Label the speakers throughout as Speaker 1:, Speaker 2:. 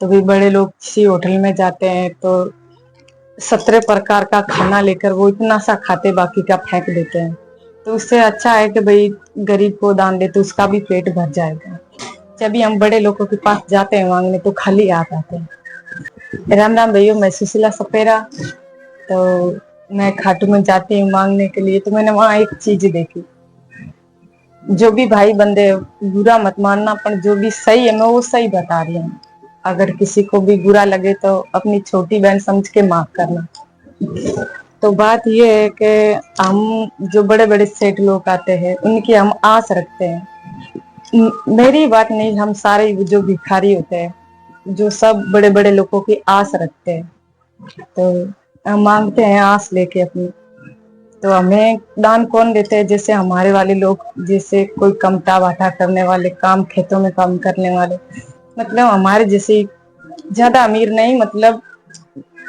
Speaker 1: तो भी बड़े लोग किसी होटल में जाते हैं तो 17 प्रकार का खाना लेकर वो इतना सा खाते बाकी का फेंक देते हैं। तो उससे अच्छा है कि भाई गरीब को दान दे तो उसका भी पेट भर जाएगा। जब भी हम बड़े लोगों के पास जाते हैं मांगने तो खाली हाथ आते हैं। राम राम भैया, मैं सुशीला सपेरा। तो मैं खाटू में जाती हूँ मांगने के लिए, तो मैंने वहां एक चीज देखी। जो भी भाई बंदे, बुरा मत मानना, पर जो भी सही है मैं वो सही बता रही हूँ। अगर किसी को भी बुरा लगे तो अपनी छोटी बहन समझ के माफ करना। तो बात ये है कि हम जो बड़े बड़े सेठ लोग आते हैं उनकी हम आस रखते हैं। मेरी बात नहीं, हम सारे जो भिखारी होते हैं जो सब बड़े बड़े लोगों की आस रखते हैं, तो हम मांगते हैं आस लेके अपनी। तो हमें दान कौन देते हैं? जैसे हमारे वाले लोग, जैसे कोई कमता बाटा करने वाले, काम खेतों में काम करने वाले, मतलब हमारे जैसे ज्यादा अमीर नहीं, मतलब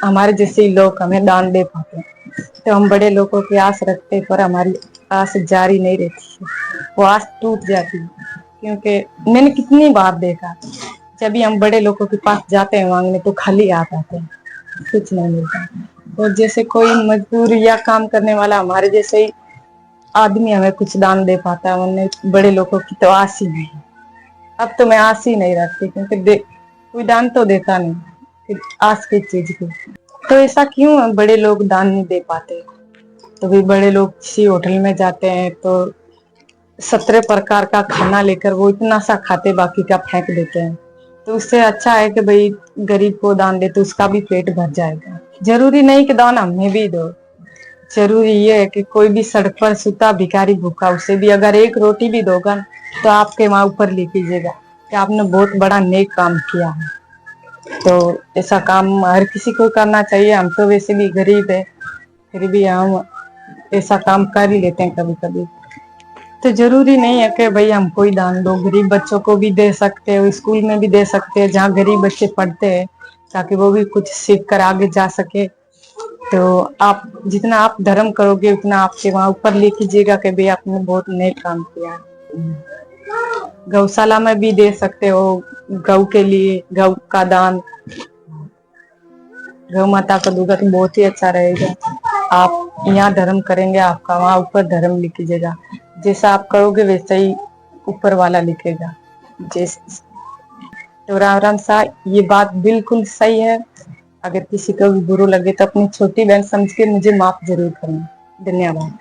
Speaker 1: हमारे जैसे लोग हमें दान दे पाते हैं। तो हम बड़े लोगों की आस रखते पर हमारी आस जारी नहीं रहती है, वो आस टूट जाती है। क्योंकि मैंने कितनी बार देखा, जब भी हम बड़े लोगों के पास जाते हैं मांगने तो खाली हाथ आते हैं, कुछ नहीं मिलता। और जैसे कोई मजदूर या काम करने वाला हमारे जैसे ही आदमी हमें कुछ दान दे पाता है, उन्हें बड़े लोगों की तो आस ही नहीं। अब तो मैं आस ही नहीं रखती, क्योंकि कोई दान तो देता नहीं, फिर आस की चीज की। तो ऐसा क्यों है बड़े लोग दान नहीं दे पाते? तो भी बड़े लोग किसी होटल में जाते हैं तो 17 प्रकार का खाना लेकर वो इतना सा खाते बाकी का फेंक देते हैं। तो उससे अच्छा है कि भाई गरीब को दान दे तो उसका भी पेट भर जाएगा। जरूरी नहीं कि दान हमें भी दो, जरूरी ये है कि कोई भी सड़क पर सूता भिखारी भूखा, उसे भी अगर एक रोटी भी दोगा तो आपके वहां ऊपर लिख लीजिएगा कि आपने बहुत बड़ा नेक काम किया है। तो ऐसा काम हर किसी को करना चाहिए। हम तो वैसे भी गरीब है, फिर भी हम ऐसा काम कर ही लेते हैं कभी कभी। तो जरूरी नहीं है कि भाई हम कोई दान दो, गरीब बच्चों को भी दे सकते हो, स्कूल में भी दे सकते हैं जहाँ गरीब बच्चे पढ़ते हैं, ताकि वो भी कुछ सीख कर आगे जा सके। तो आप जितना आप धर्म करोगे उतना आपके वहां ऊपर लिख लीजिएगा कि भाई आपने बहुत नेक काम किया है। गौशाला में भी दे सकते हो, गौ के लिए गौ का दान, गौ माता का दूध तो बहुत ही अच्छा रहेगा। आप यहाँ धर्म करेंगे, आपका वहां ऊपर धर्म लिख लीजिएगा, जैसा आप करोगे वैसे ही ऊपर वाला लिखेगा। जैसे तो राम राम सा, ये बात बिल्कुल सही है। अगर किसी को भी बुरा लगे तो अपनी छोटी बहन समझ के मुझे माफ जरूर करना। धन्यवाद।